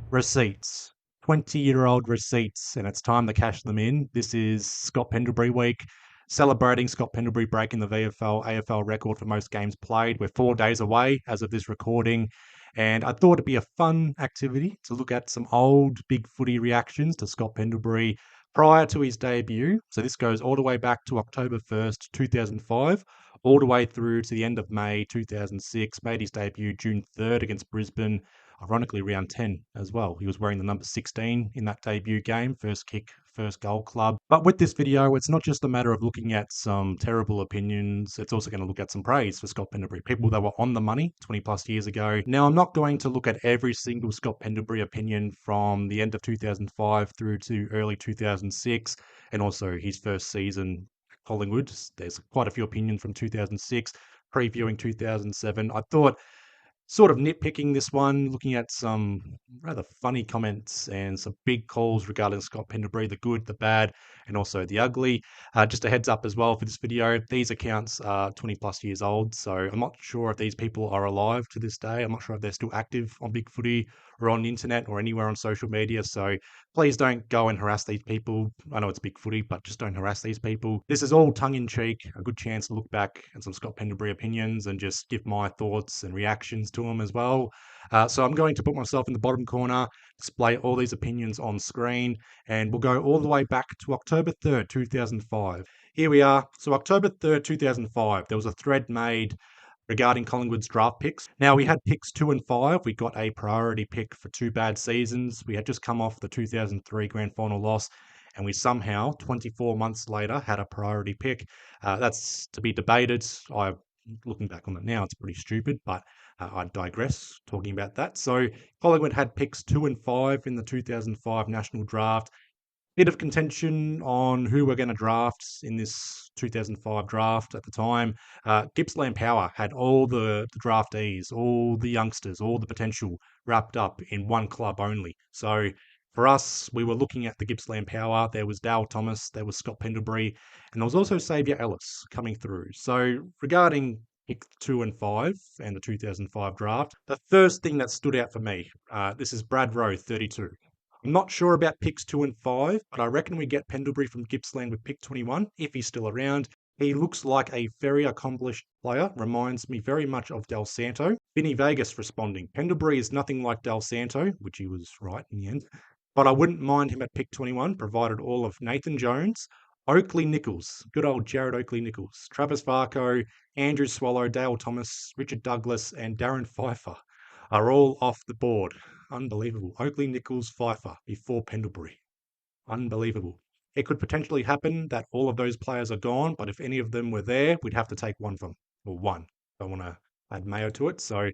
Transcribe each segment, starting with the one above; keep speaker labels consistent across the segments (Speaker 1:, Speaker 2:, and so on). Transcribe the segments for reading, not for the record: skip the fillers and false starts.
Speaker 1: Receipts. 20-year-old receipts, and it's time to cash them in. This is Scott Pendlebury week, celebrating Scott Pendlebury breaking the VFL AFL record for most games played. We're 4 days away as of this recording, and I thought it'd be a fun activity to look at some old big footy reactions to Scott Pendlebury prior to his debut. So this goes all the way back to October 1st, 2005, all the way through to the end of May 2006, made his debut June 3rd against Brisbane, ironically round 10 as well. He was wearing the number 16 in that debut game, first kick, first goal club. But with this video, it's not just a matter of looking at some terrible opinions, it's also going to look at some praise for Scott Pendlebury, people that were on the money 20 plus years ago. Now, I'm not going to look at every single Scott Pendlebury opinion from the end of 2005 through to early 2006, and also his first season at Collingwood. There's quite a few opinions from 2006, previewing 2007. I thought sort of nitpicking this one, looking at some rather funny comments and some big calls regarding Scott Pendlebury, the good, the bad, and also the ugly. Just a heads up as well for this video, these accounts are 20 plus years old, so I'm not sure if these people are alive to this day. I'm not sure if they're still active on BigFooty or on the internet or anywhere on social media, so please don't go and harass these people. I know it's BigFooty, but just don't harass these people. This is all tongue-in-cheek, a good chance to look back at some Scott Pendlebury opinions and just give my thoughts and reactions to them as well. So I'm going to put myself in the bottom corner, display all these opinions on screen, and we'll go all the way back to October 3rd, 2005. Here we are. So October 3rd, 2005, there was a thread made regarding Collingwood's draft picks. Now, we had picks 2 and 5. We got a priority pick for 2 bad seasons. We had just come off the 2003 grand final loss, and we somehow, 24 months later, had a priority pick. That's to be debated. Looking back on it now, it's pretty stupid, but I digress talking about that. So Collingwood had picks 2 and 5 in the 2005 national draft. Bit of contention on who we're going to draft in this 2005 draft at the time. Gippsland Power had all the draftees, all the youngsters, all the potential wrapped up in one club only. So for us, we were looking at the Gippsland Power. There was Dale Thomas, there was Scott Pendlebury, and there was also Xavier Ellis coming through. So regarding pick 2 and 5 and the 2005 draft, the first thing that stood out for me, this is Brad Rowe, 32. I'm not sure about picks 2 and 5, but I reckon we get Pendlebury from Gippsland with pick 21, if he's still around. He looks like a very accomplished player, reminds me very much of Del Santo. Vinny Vegas responding, Pendlebury is nothing like Del Santo, which he was right in the end, but I wouldn't mind him at pick 21, provided all of Nathan Jones, Oakley Nichols, good old Jared Oakley Nichols, Travis Varco, Andrew Swallow, Dale Thomas, Richard Douglas, and Darren Pfeiffer are all off the board. Unbelievable. Oakley, Nichols, Pfeiffer before Pendlebury. Unbelievable. It could potentially happen that all of those players are gone, but if any of them were there, we'd have to take one of them. Or one. I want to add mayo to it. So,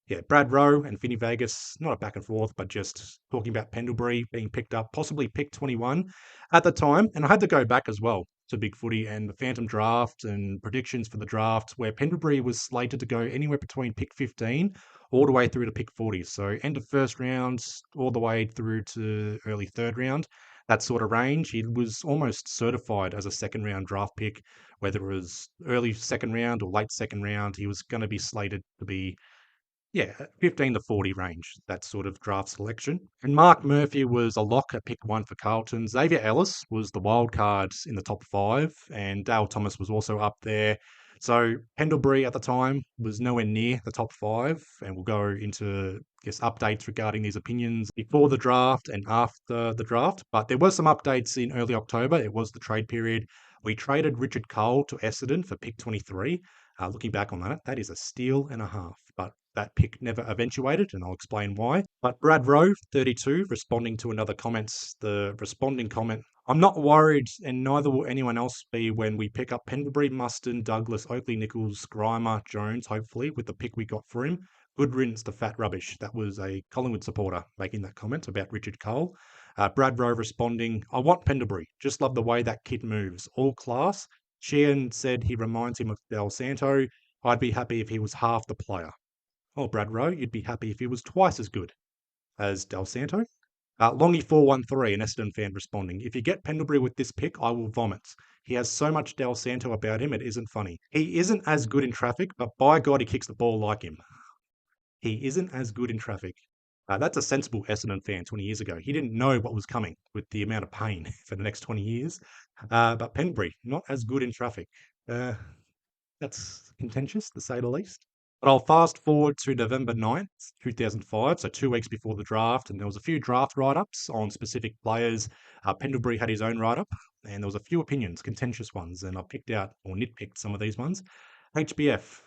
Speaker 1: yeah, Brad Rowe and Vinny Vegas, not a back and forth, but just talking about Pendlebury being picked up, possibly pick 21 at the time. And I had to go back as well to Big Footy and the Phantom draft and predictions for the draft, where Pendlebury was slated to go anywhere between pick 15 all the way through to pick 40. So end of first round, all the way through to early third round, that sort of range. He was almost certified as a second round draft pick, whether it was early second round or late second round. He was going to be slated to be, yeah, 15 to 40 range, that sort of draft selection. And Mark Murphy was a lock at pick 1 for Carlton. Xavier Ellis was the wild card in the top 5, and Dale Thomas was also up there. So Pendlebury at the time was nowhere near the top 5, and we'll go into, I guess, updates regarding these opinions before the draft and after the draft. But there were some updates in early October. It was the trade period. We traded Richard Cole to Essendon for pick 23. Looking back on that, that is a steal and a half. But that pick never eventuated, and I'll explain why. But Brad Rowe, 32, responding to another comments, the responding comment, I'm not worried, and neither will anyone else be when we pick up Pendlebury, Muston, Douglas, Oakley, Nichols, Grimer, Jones, hopefully, with the pick we got for him. Good riddance to fat rubbish. That was a Collingwood supporter making that comment about Richard Cole. Brad Rowe responding, I want Pendlebury. Just love the way that kid moves. All class. Sheehan said he reminds him of Del Santo. I'd be happy if he was half the player. Oh, Brad Rowe, you'd be happy if he was twice as good as Del Santo. Longy413, an Essendon fan responding, if you get Pendlebury with this pick, I will vomit. He has so much Del Santo about him, it isn't funny. He isn't as good in traffic, but by God, he kicks the ball like him. He isn't as good in traffic. That's a sensible Essendon fan 20 years ago. He didn't know what was coming with the amount of pain for the next 20 years. But Pendlebury, not as good in traffic. Uh, that's contentious, to say the least. But I'll fast forward to November 9th, 2005, so 2 weeks before the draft, and there was a few draft write-ups on specific players. Pendlebury had his own write-up, and there was a few opinions, contentious ones, and I picked out or nitpicked some of these ones. HBF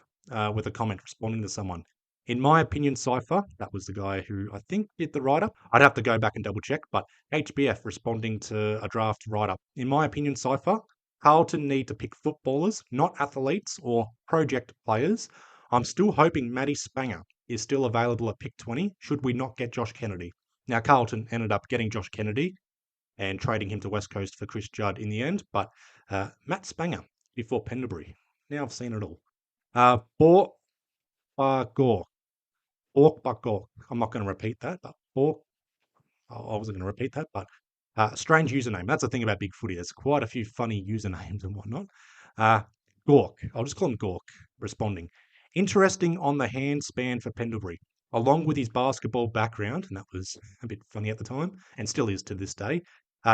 Speaker 1: with a comment responding to someone. In my opinion, Cypher, that was the guy who I think did the write up. I'd have to go back and double check, but HBF responding to a draft write up. In my opinion, Cypher, Carlton need to pick footballers, not athletes or project players. I'm still hoping Matty Spanger is still available at pick 20, should we not get Josh Kennedy. Now, Carlton ended up getting Josh Kennedy and trading him to West Coast for Chris Judd in the end, but Matt Spanger before Pendlebury. Now I've seen it all. Bork Gork. Bork Gork. I'm not going to repeat that, but Bork. I wasn't going to repeat that, but strange username. That's the thing about BigFooty. There's quite a few funny usernames and whatnot. Gork. I'll just call him Gork, responding. Interesting on the hand span for Pendlebury. Along with his basketball background, and that was a bit funny at the time, and still is to this day,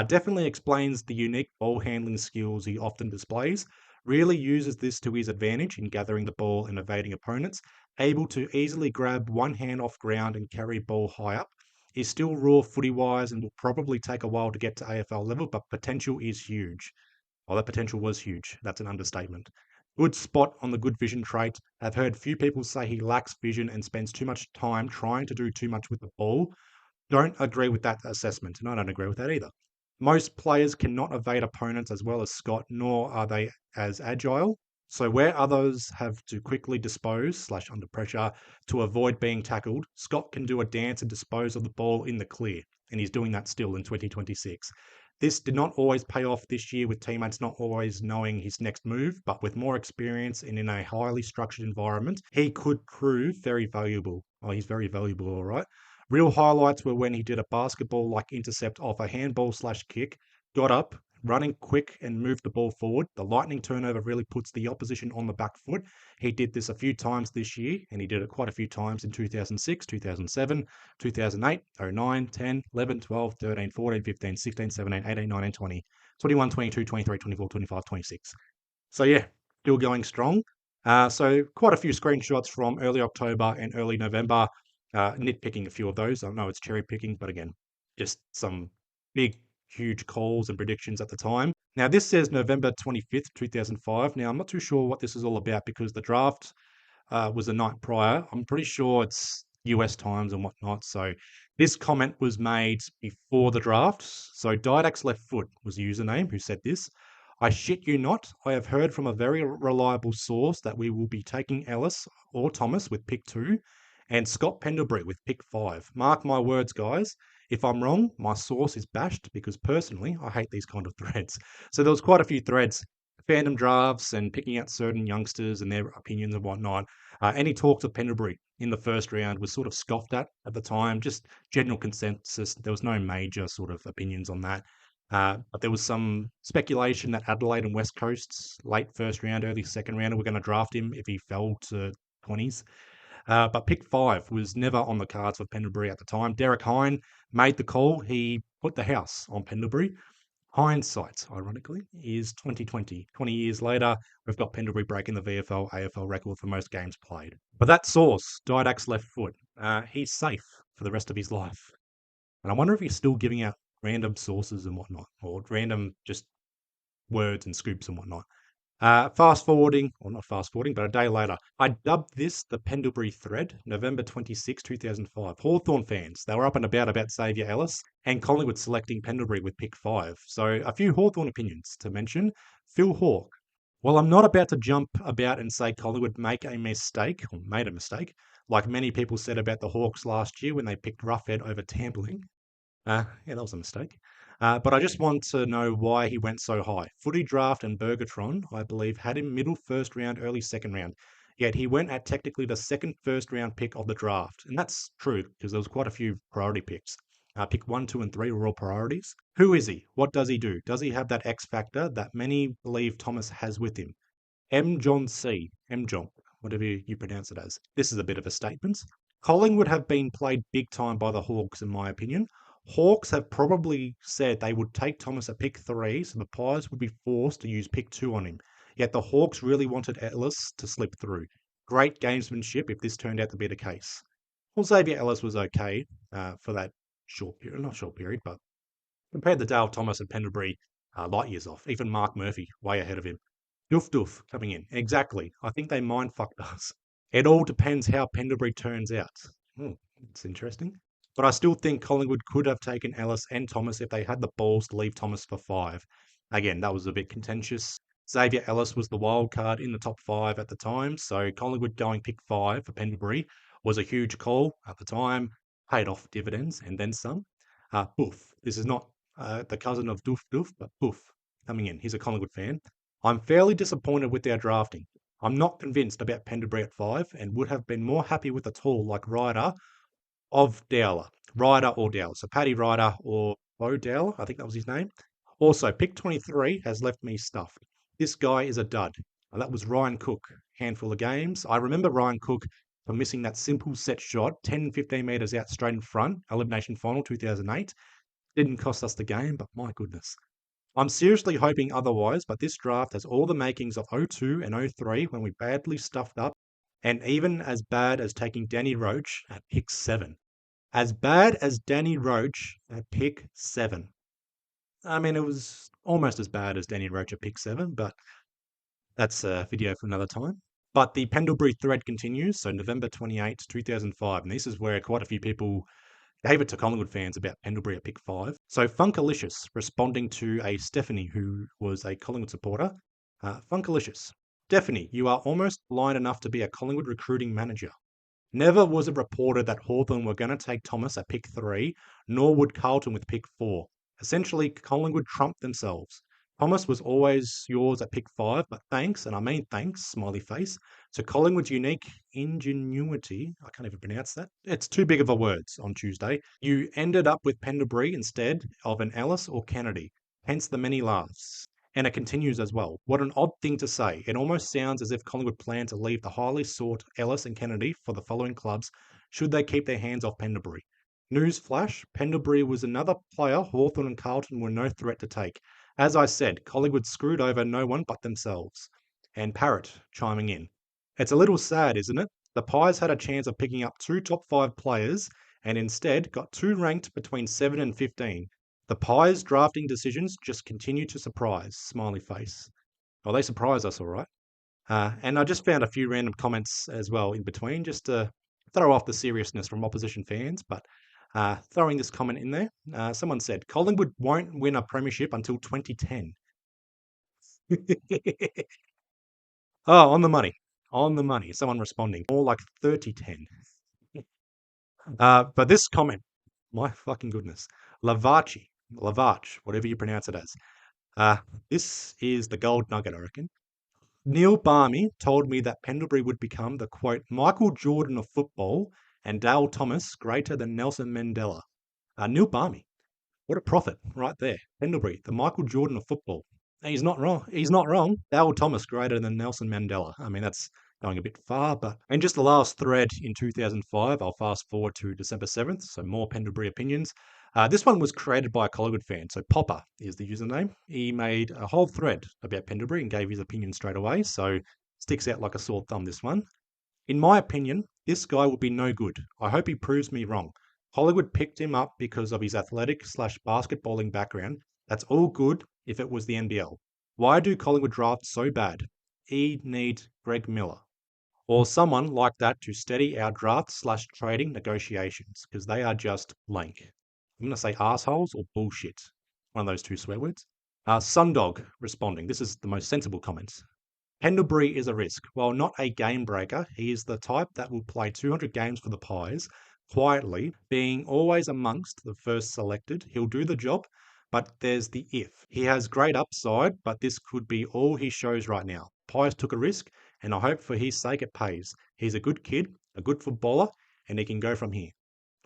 Speaker 1: definitely explains the unique ball handling skills he often displays. Really uses this to his advantage in gathering the ball and evading opponents, able to easily grab one hand off ground and carry ball high up. Is still raw footy wise and will probably take a while to get to AFL level, but potential is huge. Well, that potential was huge. That's an understatement. Good spot on the good vision trait. I've heard few people say he lacks vision and spends too much time trying to do too much with the ball. Don't agree with that assessment, and I don't agree with that either. Most players cannot evade opponents as well as Scott, nor are they as agile. So where others have to quickly dispose / under pressure to avoid being tackled, Scott can do a dance and dispose of the ball in the clear, and he's doing that still in 2026. This did not always pay off this year with teammates not always knowing his next move, but with more experience and in a highly structured environment, he could prove very valuable. Oh, he's very valuable, all right. Real highlights were when he did a basketball-like intercept off a handball/kick, got up, running quick and moved the ball forward. The lightning turnover really puts the opposition on the back foot. He did this a few times this year, and he did it quite a few times in 2006, 2007, 2008, 09, 10, 11, 12, 13, 14, 15, 16, 17, 18, 19, 20, 21, 22, 23, 24, 25, 26. So yeah, still going strong. So quite a few screenshots from early October and early November. Nitpicking a few of those. I know it's cherry picking, but again, just some big, huge calls and predictions at the time. Now, this says November 25th, 2005. Now, I'm not too sure what this is all about because the draft was the night prior. I'm pretty sure it's US times and whatnot. So this comment was made before the draft. So Didak's Left Foot was the username who said this. I shit you not, I have heard from a very reliable source that we will be taking Ellis or Thomas with pick 2 and Scott Pendlebury with pick 5. Mark my words, guys. If I'm wrong, my source is bashed because personally, I hate these kind of threads. So there was quite a few threads, fandom drafts and picking out certain youngsters and their opinions and whatnot. Any talk of Pendlebury in the first round was sort of scoffed at the time, just general consensus. There was no major sort of opinions on that. But there was some speculation that Adelaide and West Coast's late first round, early second round were going to draft him if he fell to 20s. But pick 5 was never on the cards for Pendlebury at the time. Derek Hine made the call. He put the house on Pendlebury. Hindsight, ironically, is 2020. 20 years later, we've got Pendlebury breaking the VFL AFL record for most games played. But that source, Didak's Left Foot, he's safe for the rest of his life. And I wonder if he's still giving out random sources and whatnot, or random just words and scoops and whatnot. Fast forwarding, or not fast forwarding, but a day later, I dubbed this the Pendlebury thread, November 26, 2005. Hawthorn fans, they were up and about Xavier Ellis, and Collingwood selecting Pendlebury with pick 5. So a few Hawthorn opinions to mention. Phil Hawke. Well, I'm not about to jump about and say Collingwood made a mistake, like many people said about the Hawks last year when they picked Roughhead over Tambling. Yeah, that was a mistake. But I just want to know why he went so high. Footy Draft and Bergatron, I believe, had him middle first round, early second round. Yet he went at technically the second first round pick of the draft. And that's true because there was quite a few priority picks. Pick 1, 2, and 3 were all priorities. Who is he? What does he do? Does he have that X factor that many believe Thomas has with him? M. John C. M. John, whatever you pronounce it as. This is a bit of a statement. Collingwood have been played big time by the Hawks, in my opinion. Hawks have probably said they would take Thomas at pick 3, so the Pies would be forced to use pick 2 on him. Yet the Hawks really wanted Ellis to slip through. Great gamesmanship if this turned out to be the case. Well, Xavier Ellis was okay for that short period, not short period, but compared to Dale Thomas and Pendlebury, light years off. Even Mark Murphy, way ahead of him. Doof doof coming in. Exactly. I think they mind fucked us. It all depends how Pendlebury turns out. Hmm, it's interesting. But I still think Collingwood could have taken Ellis and Thomas if they had the balls to leave Thomas for 5. Again, that was a bit contentious. Xavier Ellis was the wild card in the top 5 at the time, so Collingwood going pick 5 for Pendlebury was a huge call at the time, paid off dividends and then some. Boof. This is not the cousin of Doof Doof, but Boof coming in. He's a Collingwood fan. I'm fairly disappointed with their drafting. I'm not convinced about Pendlebury at 5 and would have been more happy with a tall like Ryder or Dowler. So Paddy Ryder or Bo Dowler, I think that was his name. Also, pick 23 has left me stuffed. This guy is a dud. That was Ryan Cook, handful of games. I remember Ryan Cook for missing that simple set shot, 10, 15 metres out straight in front, elimination final 2008. Didn't cost us the game, but my goodness. I'm seriously hoping otherwise, but this draft has all the makings of '02 and '03 when we badly stuffed up, and even as bad as taking Danny Roach at pick 7. As bad as Danny Roach at pick 7. I mean, it was almost as bad as Danny Roach at pick 7, but that's a video for another time. But the Pendlebury thread continues, so November 28, 2005, and this is where quite a few people gave it to Collingwood fans about Pendlebury at pick 5. So Funkalicious responding to a Stephanie who was a Collingwood supporter. Funkalicious. Stephanie, you are almost blind enough to be a Collingwood recruiting manager. Never was it reported that Hawthorn were going to take Thomas at pick 3, nor would Carlton with pick 4. Essentially, Collingwood trumped themselves. Thomas was always yours at pick 5, but thanks, and I mean thanks, smiley face, to Collingwood's unique ingenuity, I can't even pronounce that. It's too big of a word on Tuesday. You ended up with Pendlebury instead of an Ellis or Kennedy, hence the many laughs. And it continues as well. What an odd thing to say. It almost sounds as if Collingwood planned to leave the highly sought Ellis and Kennedy for the following clubs should they keep their hands off Pendlebury. News flash, Pendlebury was another player Hawthorn and Carlton were no threat to take. As I said, Collingwood screwed over no one but themselves. And Parrott chiming in. It's a little sad, isn't it? The Pies had a chance of picking up 2 top 5 players and instead got 2 ranked between 7 and 15. The Pies' drafting decisions just continue to surprise. Smiley face. Well, they surprise us, all right. And I just found a few random comments as well in between, just to throw off the seriousness from opposition fans. But throwing this comment in there, someone said Collingwood won't win a premiership until 2010. Oh, on the money. On the money. Someone responding. More like 3010. But this comment, my fucking goodness. Lavache, whatever you pronounce it as. This is the gold nugget, I reckon. Neil Barmy told me that Pendlebury would become the quote Michael Jordan of football and Dale Thomas greater than Nelson Mandela. Neil Barmy, what a prophet right there. Pendlebury, the Michael Jordan of football. He's not wrong. He's not wrong. Dale Thomas greater than Nelson Mandela. I mean, that's going a bit far, but and just the last thread in 2005, I'll fast forward to December 7th, so more Pendlebury opinions. This one was created by a Collingwood fan, so Popper is the username. He made a whole thread about Pendlebury and gave his opinion straight away, so sticks out like a sore thumb, this one. In my opinion, this guy will be no good. I hope he proves me wrong. Hollywood picked him up because of his athletic slash basketballing background. That's all good if it was the NBL. Why do Collingwood draft so bad? Need Greg Miller or someone like that to steady our draft slash trading negotiations because they are just blank. I'm going to say assholes or bullshit. One of those 2 swear words. Sundog responding. This is the most sensible comment. Pendlebury is a risk. While not a game breaker, he is the type that will play 200 games for the Pies quietly, being always amongst the first selected. He'll do the job, but there's the if. He has great upside, but this could be all he shows right now. Pies took a risk, and I hope for his sake it pays. He's a good kid, a good footballer, and he can go from here.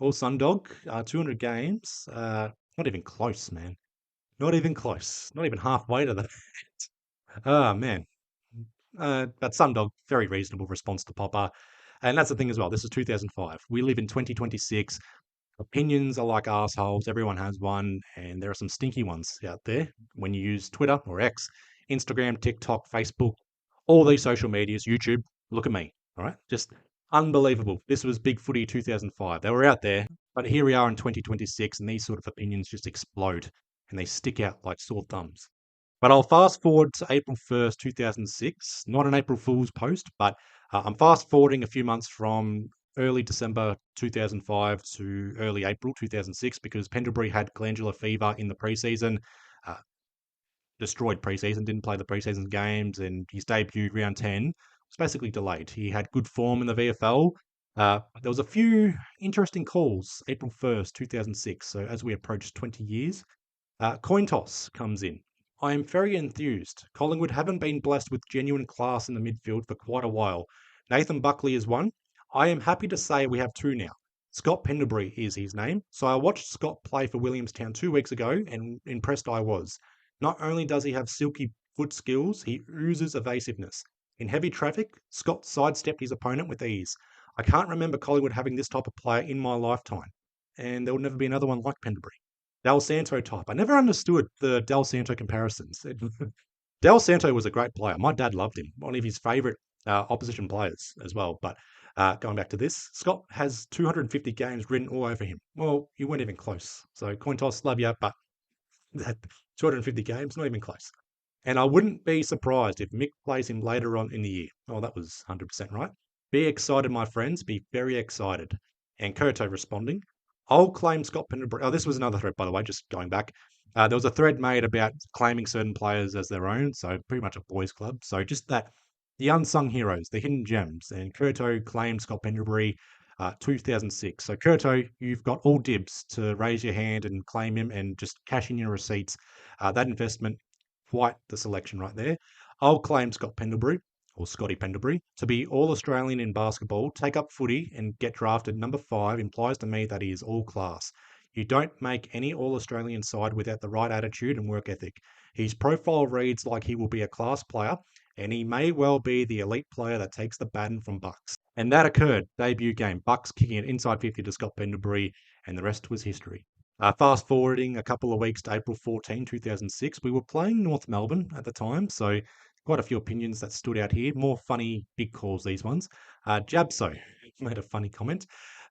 Speaker 1: All Sundog, 200 games, not even close, man. Not even close. Not even halfway to that. Oh, man. But Sundog, very reasonable response to Popper. And that's the thing as well. This is 2005. We live in 2026. Opinions are like assholes. Everyone has one, and there are some stinky ones out there when you use Twitter or X, Instagram, TikTok, Facebook, all these social medias, YouTube. Look at me. All right. Just unbelievable. This was Big Footy 2005. They were out there, but here we are in 2026, and these sort of opinions just explode and they stick out like sore thumbs. But I'll fast forward to April 1st, 2006. Not an April Fool's post, but I'm fast forwarding a few months from early December 2005 to early April 2006 because Pendlebury had glandular fever in the preseason, uh, destroyed preseason, didn't play the preseason games, and his debut round 10 was basically delayed. He had good form in the VFL. There was a few interesting calls April 1st, 2006. So as we approach 20 years, coin toss comes in. I am very enthused. Collingwood haven't been blessed with genuine class in the midfield for quite a while. Nathan Buckley is one. I am happy to say we have two now. Scott Pendlebury is his name. So I watched Scott play for Williamstown 2 weeks ago and impressed I was. Not only does he have silky foot skills, he oozes evasiveness. In heavy traffic, Scott sidestepped his opponent with ease. I can't remember Collingwood having this type of player in my lifetime, and there will never be another one like Pendlebury. Del Santo type. I never understood the Del Santo comparisons. Del Santo was a great player. My dad loved him. One of his favourite opposition players as well. But going back to this, Scott has 250 games written all over him. Well, you weren't even close. So coin toss, love you, but that 250 games, not even close. And I wouldn't be surprised if Mick plays him later on in the year. Oh, that was 100% right. Be excited, my friends. Be very excited. And Kurto responding, I'll claim Scott Pendlebury. Oh, this was another thread, by the way, just going back. There was a thread made about claiming certain players as their own. So pretty much a boys' club. So just that, the unsung heroes, the hidden gems. And Kurto claimed Scott Pendlebury 2006. So Kurto, you've got all dibs to raise your hand and claim him and just cash in your receipts. That investment, quite the selection right there. I'll claim Scott Pendlebury or Scotty Pendlebury to be all Australian in basketball, take up footy and get drafted number 5 implies to me that he is all class. You don't make any all Australian side without the right attitude and work ethic. His profile reads like he will be a class player, and he may well be the elite player that takes the baton from Bucks. And that occurred. Debut game. Bucks kicking it inside 50 to Scott Pendlebury, and the rest was history. Fast forwarding a couple of weeks to April 14, 2006, we were playing North Melbourne at the time, so quite a few opinions that stood out here. More funny big calls, these ones. Jabso made a funny comment.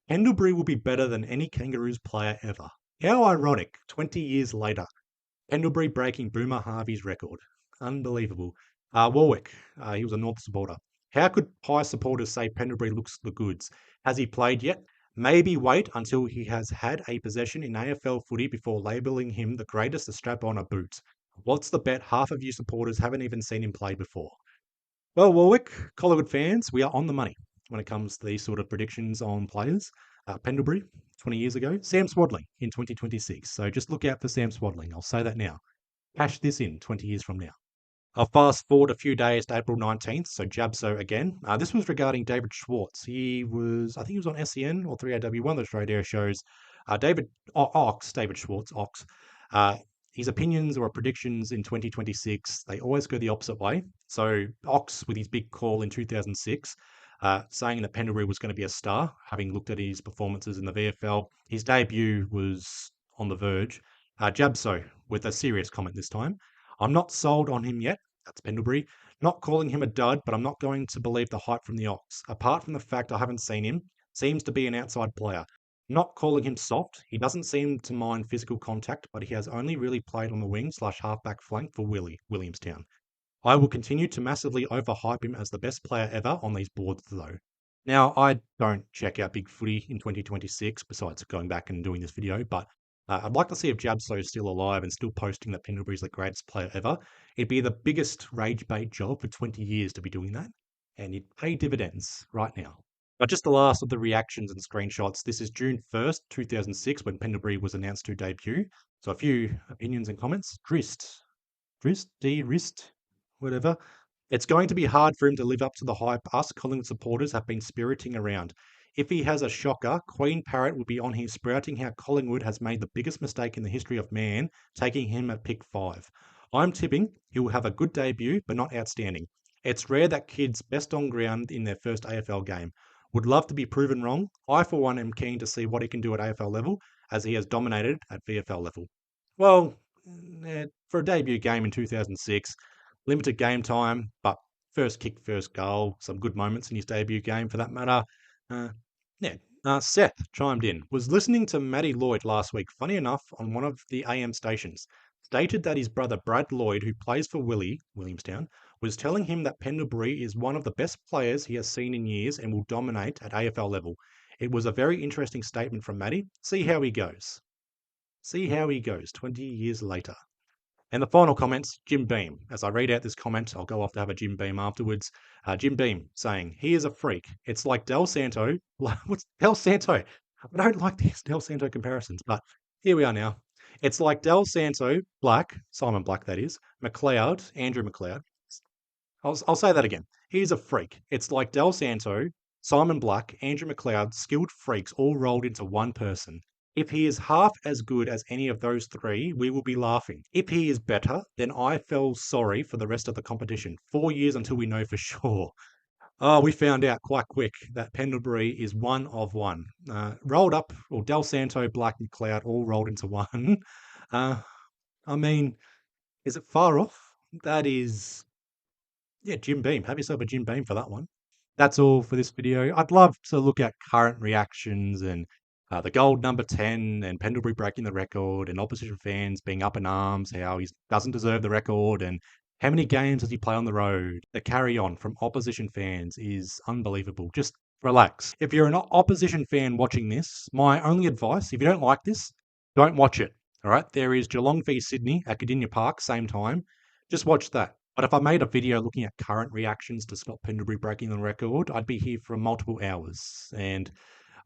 Speaker 1: Pendlebury will be better than any Kangaroos player ever. How ironic, 20 years later. Pendlebury breaking Boomer Harvey's record. Unbelievable. Warwick, he was a North supporter. How could Pie supporters say Pendlebury looks the goods? Has he played yet? Maybe wait until he has had a possession in AFL footy before labelling him the greatest to strap on a boot. What's the bet? Half of you supporters haven't even seen him play before. Well, Warwick, Collingwood fans, we are on the money when it comes to these sort of predictions on players. Pendlebury, 20 years ago. Sam Swadling in 2026. So just look out for Sam Swadling. I'll say that now. Cash this in 20 years from now. I'll fast forward a few days to April 19th, so Jabso again. This was regarding David Schwartz. I think he was on SEN or 3AW, one of those radio shows. David Schwartz, Ox. Uh, his opinions or predictions in 2026, they always go the opposite way. So Ox, with his big call in 2006, saying that Pendlebury was going to be a star, having looked at his performances in the VFL. His debut was on the verge. Jabso, with a serious comment this time. I'm not sold on him yet. That's Pendlebury. Not calling him a dud, but I'm not going to believe the hype from the Ox. Apart from the fact I haven't seen him, seems to be an outside player. Not calling him soft. He doesn't seem to mind physical contact, but he has only really played on the wing/halfback flank for Williamstown. I will continue to massively overhype him as the best player ever on these boards, though. Now, I don't check out Big Footy in 2026, besides going back and doing this video, but I'd like to see if Jabso is still alive and still posting that Pendlebury's the greatest player ever. It'd be the biggest rage bait job for 20 years to be doing that, and it'd pay dividends right now. But just the last of the reactions and screenshots. This is June 1st, 2006, when Pendlebury was announced to debut. So a few opinions and comments. Drist, whatever. It's going to be hard for him to live up to the hype us Collingwood supporters have been spiriting around. If he has a shocker, Queen Parrot will be on him sprouting how Collingwood has made the biggest mistake in the history of man, taking him at pick 5. I'm tipping he will have a good debut, but not outstanding. It's rare that kids best on ground in their first AFL game. Would love to be proven wrong. I, for one, am keen to see what he can do at AFL level, as he has dominated at VFL level. Well, for a debut game in 2006, limited game time, but first kick, first goal, some good moments in his debut game for that matter. Uh, yeah. Seth chimed in, was listening to Matty Lloyd last week, funny enough, on one of the AM stations. Stated that his brother Brad Lloyd, who plays for Williamstown, was telling him that Pendlebury is one of the best players he has seen in years and will dominate at AFL level. It was a very interesting statement from Matty. See how he goes. See how he goes 20 years later. And the final comments, Jim Beam. As I read out this comment, I'll go off to have a Jim Beam afterwards. Jim Beam saying, he is a freak. It's like Del Santo. What's Del Santo? I don't like these Del Santo comparisons, but here we are now. It's like Del Santo, Black, Simon Black that is, McLeod, Andrew McLeod. I'll say that again. He's a freak. It's like Del Santo, Simon Black, Andrew McLeod, skilled freaks all rolled into one person. If he is half as good as any of those three, we will be laughing. If he is better, then I feel sorry for the rest of the competition. 4 years until we know for sure. Oh, we found out quite quick that Pendlebury is one of one. Rolled up, or Del Santo, Black, and Cloud all rolled into one. I mean, is it far off? That is, yeah, Jim Beam. Have yourself a Jim Beam for that one. That's all for this video. I'd love to look at current reactions and the gold number 10 and Pendlebury breaking the record and opposition fans being up in arms, how he doesn't deserve the record and how many games does he play on the road. The carry on from opposition fans is unbelievable. Just relax. If you're an opposition fan watching this, my only advice, if you don't like this, don't watch it. All right. There is Geelong v Sydney at Cardinia Park, same time. Just watch that. But if I made a video looking at current reactions to Scott Pendlebury breaking the record, I'd be here for multiple hours and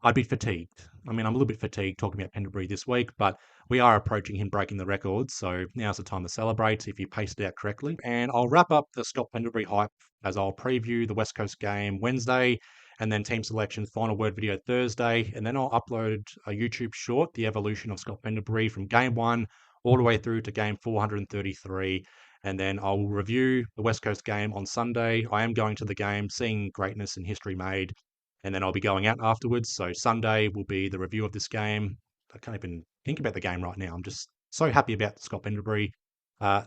Speaker 1: I'd be fatigued. I mean, I'm a little bit fatigued talking about Pendlebury this week, but we are approaching him breaking the record, so now's the time to celebrate if you paced it out correctly. And I'll wrap up the Scott Pendlebury hype as I'll preview the West Coast game Wednesday, and then team selections final word video Thursday, and then I'll upload a YouTube short, the evolution of Scott Pendlebury from game 1 all the way through to game 433. And then I'll review the West Coast game on Sunday. I am going to the game, seeing greatness and history made, and then I'll be going out afterwards. So Sunday will be the review of this game. I can't even think about the game right now. I'm just so happy about Scott Pendlebury.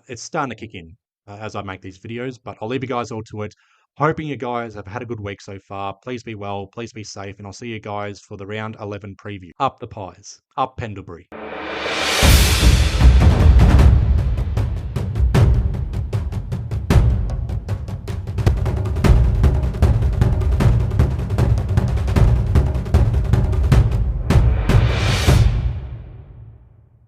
Speaker 1: It's starting to kick in as I make these videos, but I'll leave you guys all to it. Hoping you guys have had a good week so far. Please be well, please be safe, and I'll see you guys for the round 11 preview. Up the Pies, up Pendlebury.